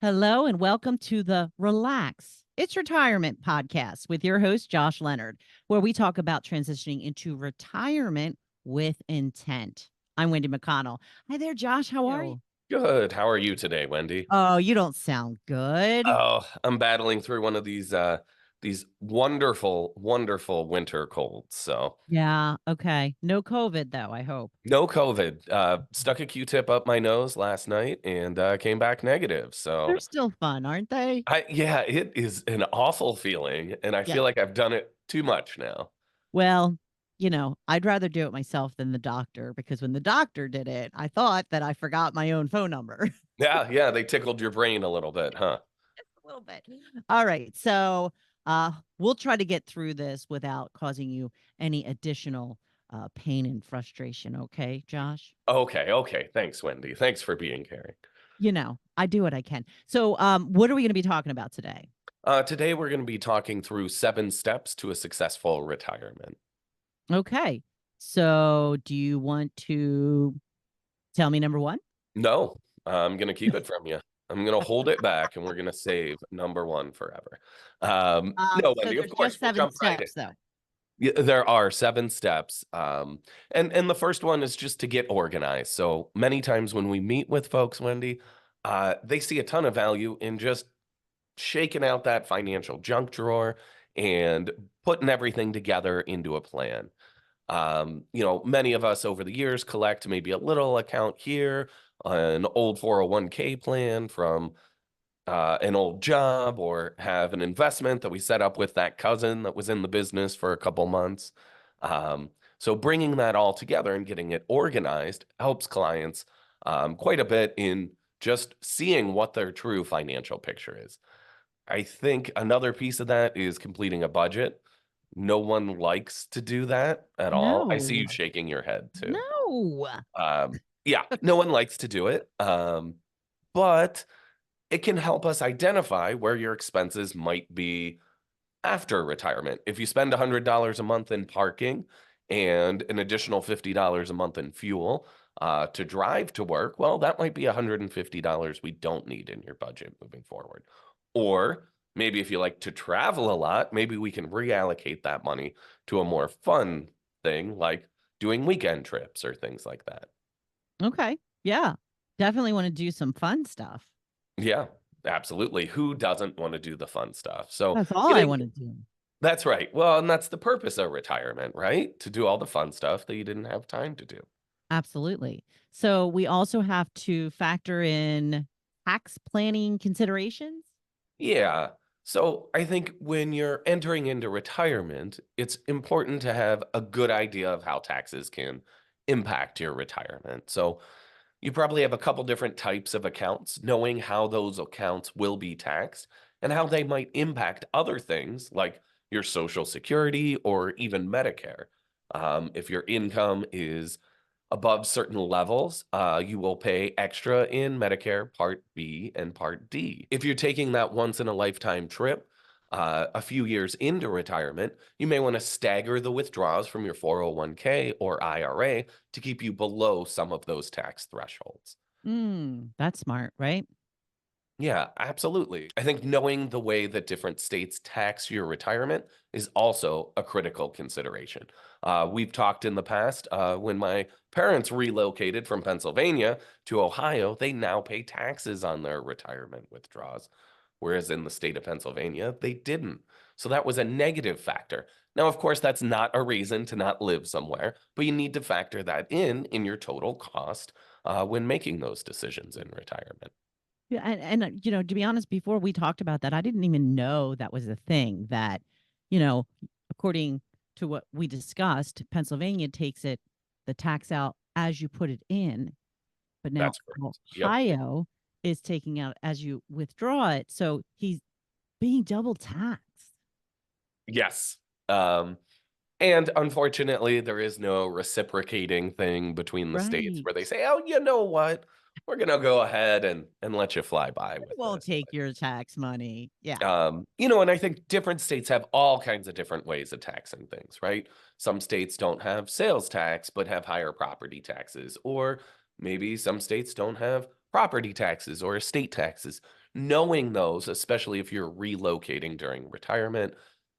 Hello and welcome to the Relax. It's Retirement podcast with your host, Josh Leonard, where we talk about transitioning into retirement with intent. I'm Wendy McConnell. Hi there, Josh. How are you? Good. How are you today, Wendy? Oh, you don't sound good. Oh, I'm battling through one of these wonderful, wonderful winter colds. So Yeah. Okay. No COVID, though, I hope. no COVID. Stuck a Q-tip up my nose last night and came back negative. They're So still fun, aren't they? yeah, it is an awful feeling, and I Yeah. feel like I've done it too much now. Well, I'd rather do it myself than the doctor because when the doctor did it, I thought that I forgot my own phone number. Yeah, yeah, they tickled your brain a little bit, huh? Just a little bit. All right. So we'll try to get through this without causing you any additional pain and frustration. Okay, Josh? Okay, okay. Thanks, Wendy. Thanks for being caring. I do what I can. So what are we going to be talking about today? Today we're going to be talking through 7 steps to a successful retirement. Okay. So do you want to tell me number one? No, I'm gonna keep it from you. I'm gonna hold it back, and we're gonna save number 1 forever. No, So Wendy, of there's course, just we'll seven jump right in. steps, though. Yeah, there are 7 steps, and the first one is just to get organized. So, many times when we meet with folks, Wendy, they see a ton of value in just shaking out that financial junk drawer and putting everything together into a plan. Many of us over the years collect maybe a little account here, an old 401k plan from an old job, or have an investment that we set up with that cousin that was in the business for a couple months. So bringing that all together and getting it organized helps clients quite a bit in just seeing what their true financial picture is. I think another piece of that is completing a budget. No one likes to do that at all. I see No, you shaking your head too. no. Yeah, no one likes to do it. But it can help us identify where your expenses might be after retirement. If you spend $100 a month in parking and an additional $50 a month in fuel to drive to work, well, that might be $150 we don't need in your budget moving forward. Or maybe if you like to travel a lot, maybe we can reallocate that money to a more fun thing like doing weekend trips or things like that. Okay. Yeah. Definitely want to do some fun stuff. Yeah, absolutely. Who doesn't want to do the fun stuff? So That's all I getting want to do. That's right. Well, and that's the purpose of retirement, right? To do all the fun stuff that you didn't have time to do. Absolutely. So we also have to factor in tax planning considerations. Yeah. So I think when you're entering into retirement, it's important to have a good idea of how taxes can impact your retirement. So you probably have a couple different types of accounts, knowing how those accounts will be taxed and how they might impact other things like your Social Security or even Medicare. If your income is above certain levels, you will pay extra in Medicare Part B and Part D. If you're taking that once in a lifetime trip, a few years into retirement, you may want to stagger the withdrawals from your 401k or IRA to keep you below some of those tax thresholds. That's smart, right? Yeah, absolutely. I think knowing the way that different states tax your retirement is also a critical consideration. We've talked in the past when my parents relocated from Pennsylvania to Ohio, they now pay taxes on their retirement withdrawals, whereas in the state of Pennsylvania, they didn't. So that was a negative factor. Now, of course, that's not a reason to not live somewhere, but you need to factor that in your total cost when making those decisions in retirement. Yeah, and to be honest, before we talked about that, I didn't even know that was a thing that, you know, according to what we discussed, Pennsylvania takes the tax out as you put it in, but now That's correct. Yep. Ohio is taking out as you withdraw it. So he's being double taxed. Yes. Um, and unfortunately, there is no reciprocating thing between the states Right. where they say, "Oh, you know what? We're gonna go ahead and let you fly by They with won't this." take your tax money. Yeah. And I think different states have all kinds of different ways of taxing things, right? Some states don't have sales tax but have higher property taxes, or maybe some states don't have property taxes or estate taxes. knowing those, especially if you're relocating during retirement,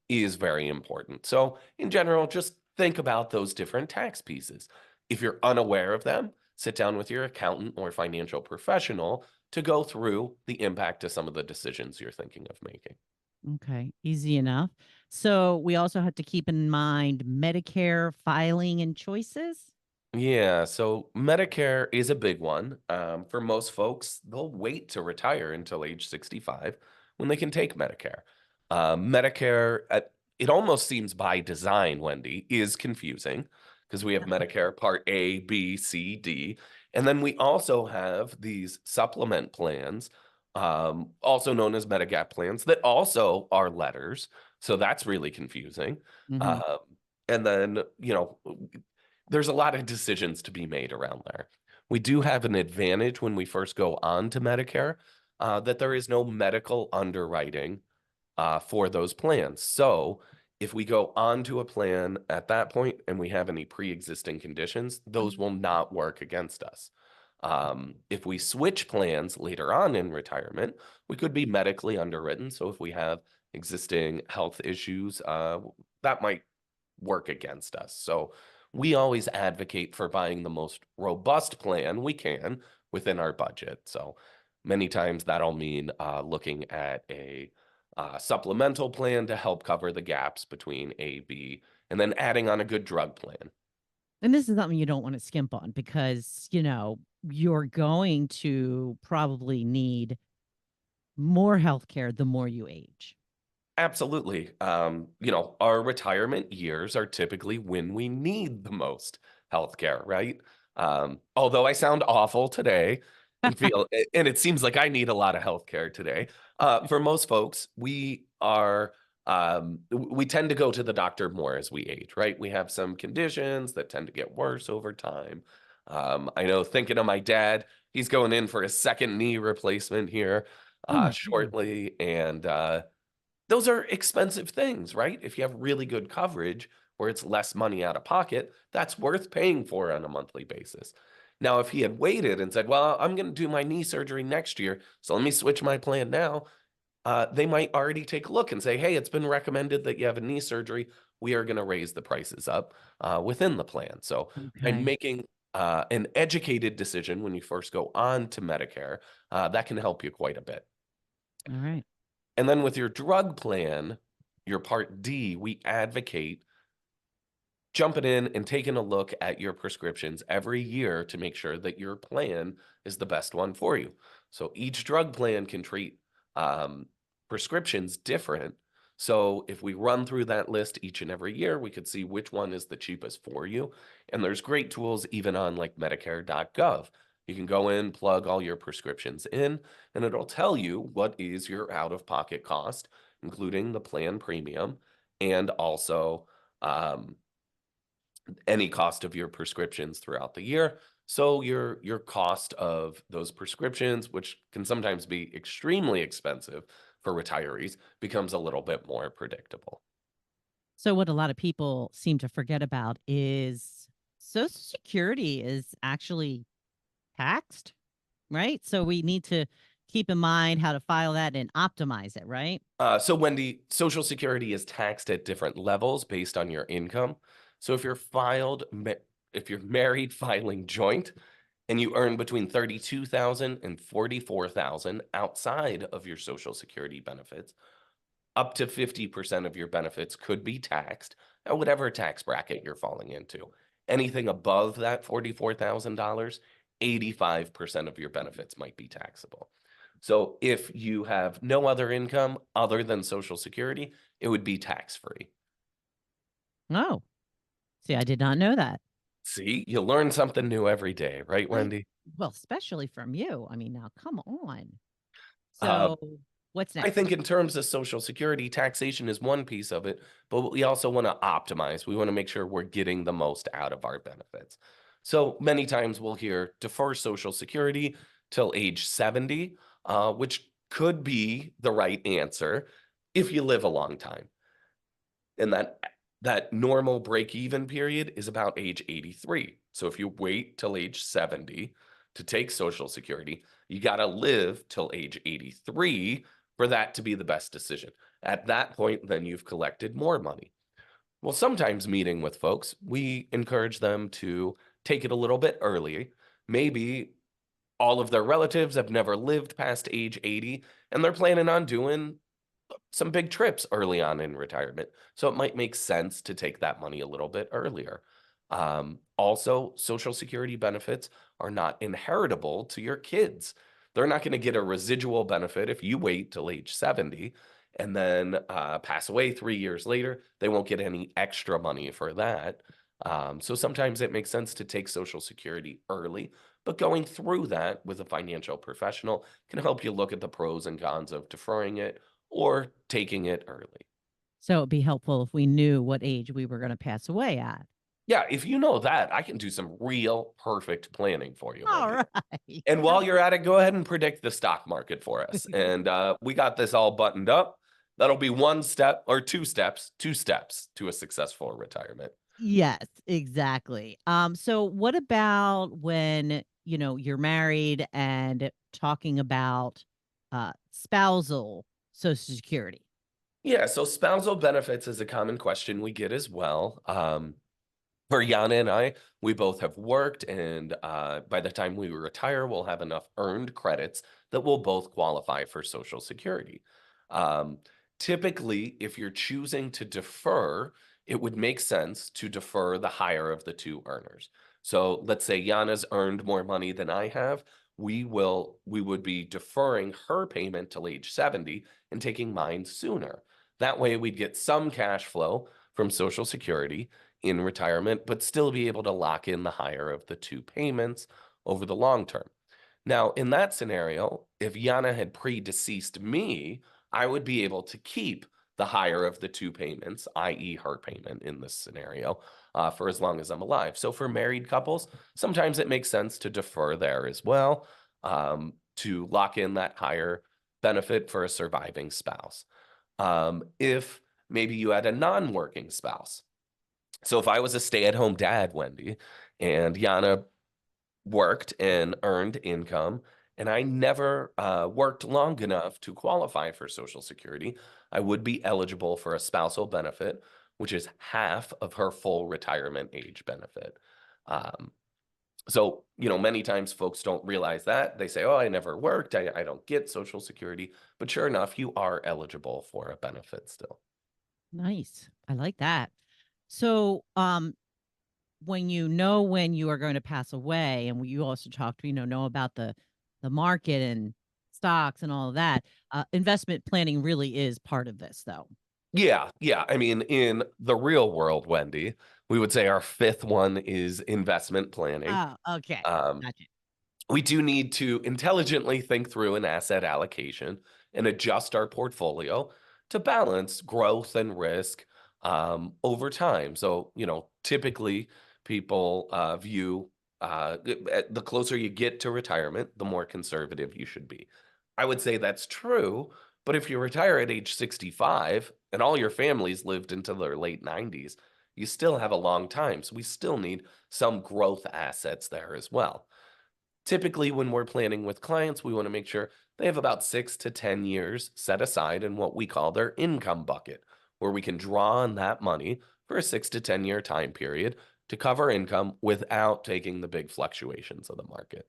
is very important. So, in general, just think about those different tax pieces. If you're unaware of them, sit down with your accountant or financial professional to go through the impact to some of the decisions you're thinking of making. Okay, easy enough. So we also have to keep in mind Medicare filing and choices. Yeah, so Medicare is a big one. For most folks, they'll wait to retire until age 65 when they can take Medicare. Medicare, it almost seems by design, Wendy, is confusing because we have Medicare Part A, B, C, D. And then we also have these supplement plans, also known as Medigap plans, that also are letters. So that's really confusing. Hmm. Um, and then, there's a lot of decisions to be made around there. We do have an advantage when we first go on to Medicare, that there is no medical underwriting for those plans. So if we go on to a plan at that point and we have any pre-existing conditions, those will not work against us. If we switch plans later on in retirement, we could be medically underwritten. So if we have existing health issues, that might work against us. So we always advocate for buying the most robust plan we can within our budget. So many times that'll mean looking at a supplemental plan to help cover the gaps between A, B, and then adding on a good drug plan. And this is something you don't want to skimp on because, you're going to probably need more healthcare the more you age. Absolutely. Our retirement years are typically when we need the most healthcare, right? Although I sound awful today and it seems like I need a lot of healthcare today. For most folks, we tend to go to the doctor more as we age, right? We have some conditions that tend to get worse over time. I know thinking of my dad, he's going in for a second knee replacement here Oh my goodness. shortly. And, those are expensive things, right? If you have really good coverage where it's less money out of pocket, that's worth paying for on a monthly basis. Now, if he had waited and said, well, I'm going to do my knee surgery next year, so let me switch my plan now, they might already take a look and say, hey, it's been recommended that you have a knee surgery. We are going to raise the prices up within the plan. So by Okay. making an educated decision when you first go on to Medicare, that can help you quite a bit. All right. And then with your drug plan, your Part D, we advocate jumping in and taking a look at your prescriptions every year to make sure that your plan is the best one for you. So each drug plan can treat um, prescriptions different. So if we run through that list each and every year, we could see which one is the cheapest for you. And there's great tools even on like Medicare.gov. You can go in, plug all your prescriptions in, and it'll tell you what is your out-of-pocket cost, including the plan premium, and also um, any cost of your prescriptions throughout the year. So your cost of those prescriptions, which can sometimes be extremely expensive for retirees, becomes a little bit more predictable. So what a lot of people seem to forget about is Social Security is actually taxed, right? So we need to keep in mind how to file that and optimize it, right? So Wendy, Social Security is taxed at different levels based on your income. So if you're married filing joint, and you earn between 32,000 and 44,000 outside of your Social Security benefits, up to 50% of your benefits could be taxed at whatever tax bracket you're falling into. Anything above that $44,000, 85% of your benefits might be taxable. So if you have no other income other than Social Security, it would be tax free. Oh, see, I did not know that. See, you learn something new every day, right, I Wendy? Well, especially from you. I mean, now come on. Uh, So what's I think next? in terms of Social Security, taxation is one piece of it, but we also want to optimize. We want to make sure we're getting the most out of our benefits. So many times we'll hear defer Social Security till age 70, which could be the right answer if you live a long time. And that normal break even period is about age 83. So if you wait till age 70, to take Social Security, you got to live till age 83 for that to be the best decision. At that point, then you've collected more money. Well, sometimes meeting with folks, we encourage them to take it a little bit early. Maybe all of their relatives have never lived past age 80 and they're planning on doing some big trips early on in retirement. So it might make sense to take that money a little bit earlier. Also, Social Security benefits are not inheritable to your kids. They're not going to get a residual benefit if you wait till age 70 and then pass away 3 years later. They won't get any extra money for that. So sometimes it makes sense to take Social Security early, but going through that with a financial professional can help you look at the pros and cons of deferring it or taking it early. So it'd be helpful if we knew what age we were going to pass away at. Yeah, if you know that, I can do some real perfect planning for you, All Wendy. right. And while you're at it, go ahead and predict the stock market for us. And we got this all buttoned up. That'll be one step or two steps to a successful retirement. Yes, exactly. So what about when, you're married and talking about spousal social security? Yeah, so spousal benefits is a common question we get as well. For Yana and I, we both have worked, and by the time we retire, we'll have enough earned credits that we'll both qualify for Social Security. Um, Typically, if you're choosing to defer, it would make sense to defer the higher of the two earners. So let's say Yana's earned more money than I have. We would be deferring her payment till age 70 and taking mine sooner. That way we'd get some cash flow from Social Security in retirement, but still be able to lock in the higher of the two payments over the long term. Now, in that scenario, if Yana had predeceased me, I would be able to keep the higher of the two payments, i.e., her payment in this scenario, for as long as I'm alive. So for married couples, sometimes it makes sense to defer there as well, to lock in that higher benefit for a surviving spouse. If maybe you had a non-working spouse. So if I was a stay-at-home dad, Wendy, and Yana worked and earned income, and I never worked long enough to qualify for Social Security, I would be eligible for a spousal benefit, which is half of her full retirement age benefit. Um, so, many times folks don't realize that. They say, oh, I never worked. I don't get Social Security. But sure enough, you are eligible for a benefit still. Nice. I like that. So, when when you are going to pass away, and you also talked, know about the market and stocks and all of that, investment planning really is part of this, though. Yeah, yeah. I mean, in the real world, Wendy, we would say our fifth one is investment planning. Oh, okay. Um, Gotcha. we do need to intelligently think through an asset allocation and adjust our portfolio to balance growth and risk over time. So, typically people view the closer you get to retirement, the more conservative you should be. I would say that's true, but if you retire at age 65 and all your families lived into their late 90s, you still have a long time. So we still need some growth assets there as well. Typically, when we're planning with clients, we want to make sure they have about 6 to 10 years set aside in what we call their income bucket, where we can draw on that money for a 6 to 10 year time period to cover income without taking the big fluctuations of the market.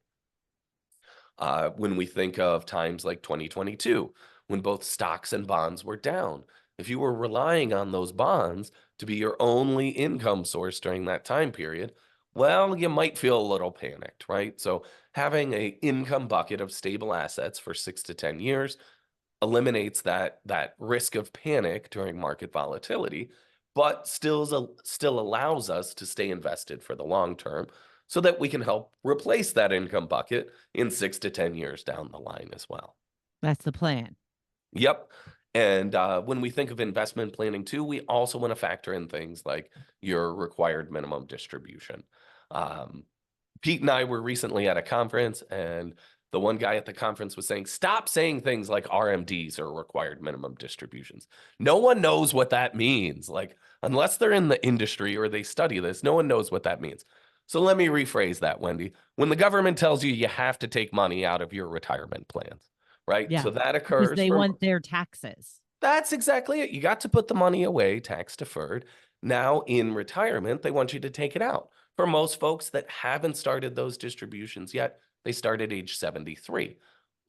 When we think of times like 2022, when both stocks and bonds were down, if you were relying on those bonds to be your only income source during that time period, well, you might feel a little panicked, right? So having a income bucket of stable assets for 6 to 10 years eliminates that risk of panic during market volatility, but still allows us to stay invested for the long term so that we can help replace that income bucket in 6 to 10 years down the line as well. That's the plan. Yep. And when we think of investment planning too, we also want to factor in things like your required minimum distribution. Um, Pete and I were recently at a conference, and the one guy at the conference was saying, stop saying things like RMDs or required minimum distributions. No one knows what that means. Like, unless they're in the industry or they study this, no one knows what that means. So let me rephrase that, Wendy. When the government tells you you have to take money out of your retirement plans, right? Yeah, So that because occurs they for want their taxes. that's exactly it. You got to put the money away, tax deferred. Now in retirement, they want you to take it out. For most folks that haven't started those distributions yet, they start at age 73.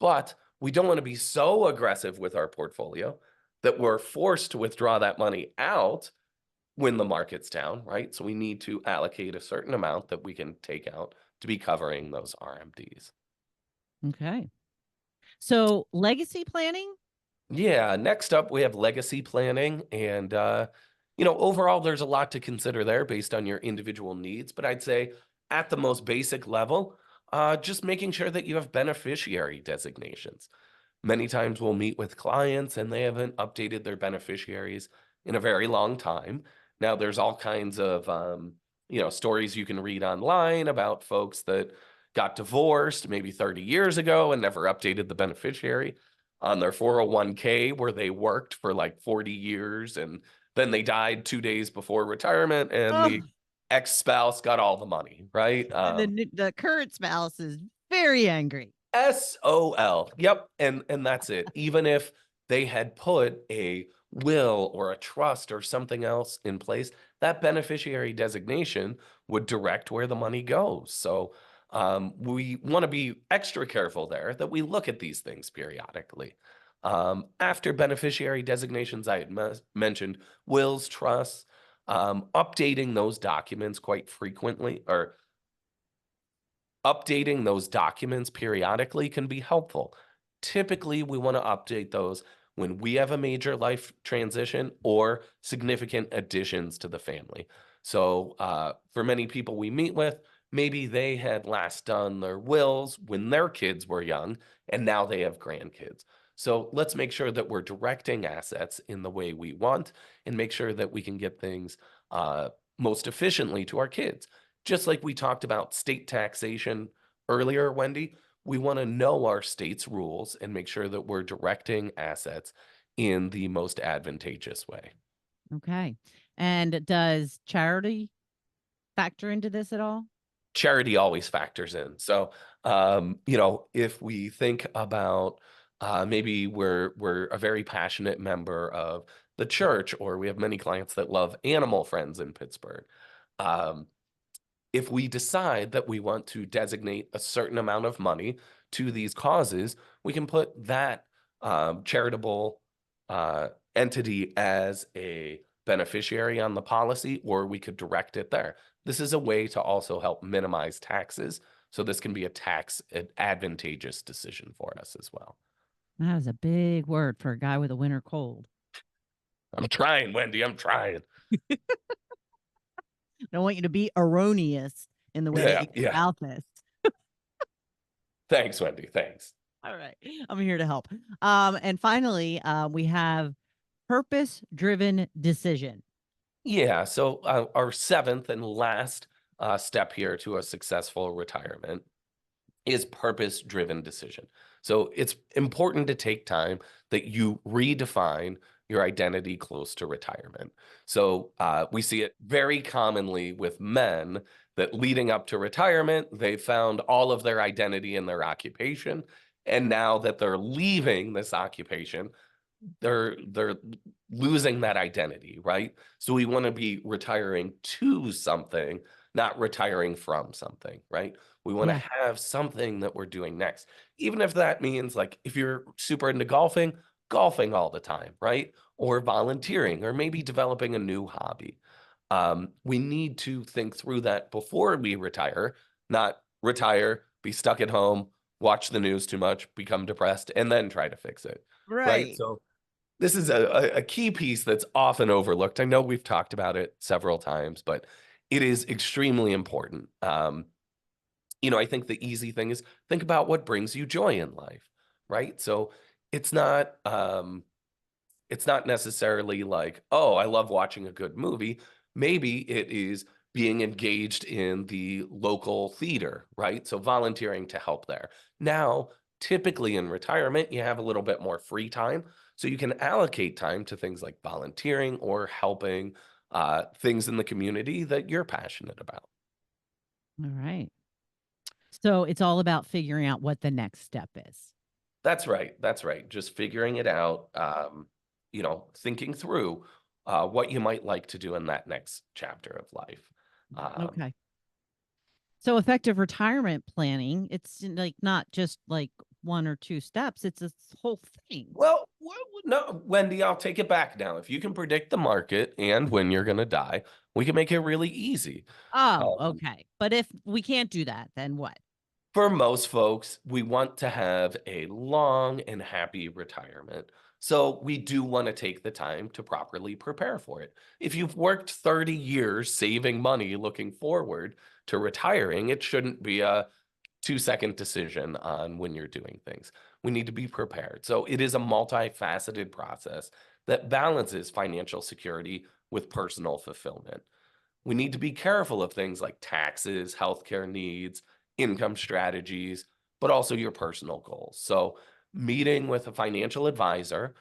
But we don't want to be so aggressive with our portfolio that we're forced to withdraw that money out when the market's down, right? So we need to allocate a certain amount that we can take out to be covering those RMDs. Okay. So legacy planning? Yeah, next up we have legacy planning and overall there's a lot to consider there based on your individual needs, but I'd say at the most basic level, just making sure that you have beneficiary designations. Many times we'll meet with clients and they haven't updated their beneficiaries in a very long time. Now, there's all kinds of stories you can read online about folks that got divorced maybe 30 years ago and never updated the beneficiary on their 401k where they worked for like 40 years and then they died 2 days before retirement and Oh, the ex-spouse got all the money, right? and the current spouse is very angry. SOL. Yep. And that's it. Even if they had put a will or a trust or something else in place, that beneficiary designation would direct where the money goes. So we want to be extra careful there that we look at these things periodically. After beneficiary designations, I had mentioned wills, trusts, updating those documents quite frequently or updating those documents periodically can be helpful. Typically, we want to update those when we have a major life transition or significant additions to the family. So, for many people we meet with, maybe they had last done their wills when their kids were young and now they have grandkids. So, let's make sure that we're directing assets in the way we want and make sure that we can get things most efficiently to our kids. Just like we talked about state taxation earlier, Wendy, we want to know our state's rules and make sure that we're directing assets in the most advantageous way. Okay. And does charity factor into this at all? Charity always factors in. So, if we think about maybe we're a very passionate member of the church, or we have many clients that love animal friends in Pittsburgh. Um, if we decide that we want to designate a certain amount of money to these causes, we can put that charitable entity as a beneficiary on the policy, or we could direct it there. This is a way to also help minimize taxes. So this can be a tax advantageous decision for us as well. That is a big word for a guy with a winter cold. I'm trying, Wendy. I'm trying. I don't want you to be erroneous in the way that Yeah, you go yeah. about this. Thanks, Wendy. Thanks. All right. I'm here to help. And finally, we have purpose driven decision. Yeah. So our seventh and last step here to a successful retirement is purpose driven decision. So it's important to take time that you redefine your identity close to retirement. So we see it very commonly with men that leading up to retirement, they found all of their identity in their occupation. And now that they're leaving this occupation, they're losing that identity, right? So we want to be retiring to something, not retiring from something, right? We want to Yeah. have something that we're doing next. Even if that means like if you're super into golfing, golfing all the time, right? Or volunteering or maybe developing a new hobby. We need to think through that before we retire, not retire, be stuck at home, watch the news too much, become depressed, and then try to fix it. Right. Right. So this is a key piece that's often overlooked. I know we've talked about it several times, but it is extremely important. I think the easy thing is think about what brings you joy in life, right? So it's not it's not necessarily like, oh, I love watching a good movie. Maybe it is being engaged in the local theater, right? So volunteering to help there. Now, typically in retirement, you have a little bit more free time. So you can allocate time to things like volunteering or helping things in the community that you're passionate about. All right. So it's all about figuring out what the next step is. That's right. That's right. Just figuring it out, thinking through what you might like to do in that next chapter of life. Um, Okay. So effective retirement planning, it's like not just like one or two steps, it's a whole thing. no, Wendy, I'll take it back now. If you can predict the market and when you're going to die, we can make it really easy. Oh, Um, okay. But if we can't do that, then what? For most folks, we want to have a long and happy retirement. So we do want to take the time to properly prepare for it. If you've worked 30 years saving money looking forward to retiring, it shouldn't be a 2-second decision on when you're doing things. We need to be prepared. So it is a multifaceted process that balances financial security with personal fulfillment. We need to be careful of things like taxes, healthcare needs, income strategies, but also your personal goals. So, meeting with a financial advisor,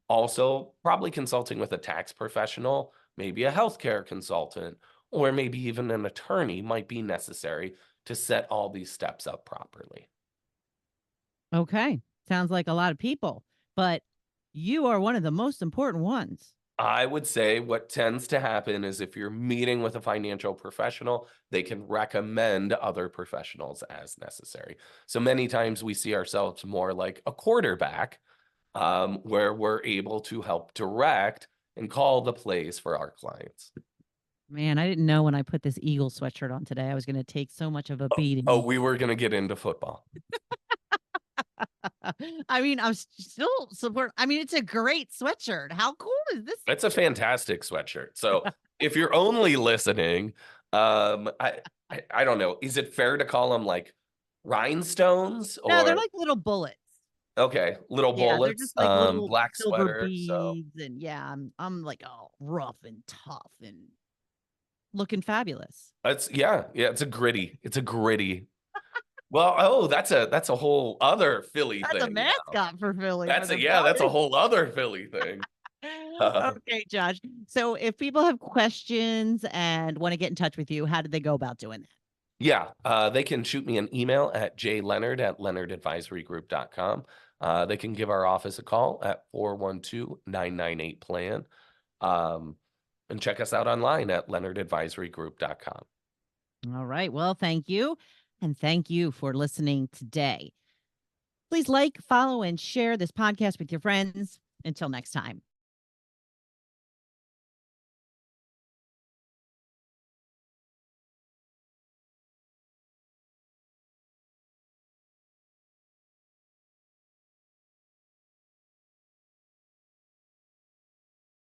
also probably consulting with a tax professional, maybe a healthcare consultant, or maybe even an attorney might be necessary to set all these steps up properly. Okay. Sounds like a lot of people, but you are one of the most important ones. I would say what tends to happen is if you're meeting with a financial professional, they can recommend other professionals as necessary. So many times we see ourselves more like a quarterback, where we're able to help direct and call the plays for our clients. Man, I didn't know when I put this Eagle sweatshirt on today, I was going to take so much of a Oh, beating. we were going to get into football. I mean, I'm still support. I mean, it's a great sweatshirt. How cool is this? It's a fantastic sweatshirt. So if you're only listening, I don't know. Is it fair to call them like rhinestones No, they're or like little bullets. okay, little Yeah, they're bullets, just like little black silver sweater. So beads, and yeah, I'm like all rough and tough and looking fabulous. yeah, it's a gritty. Well, oh, that's a whole other Philly That's a thing now. mascot for Philly for That's the that's a Brownies. whole other Philly thing. Uh, Okay, Josh. So if people have questions and want to get in touch with you, how did they go about doing that? yeah, they can shoot me an email at jleonard@leonardadvisorygroup.com. They can give our office a call at 412-998-PLAN. Um, and check us out online at leonardadvisorygroup.com. All right. Well, thank you. And thank you for listening today. Please like, follow, and share this podcast with your friends. Until next time.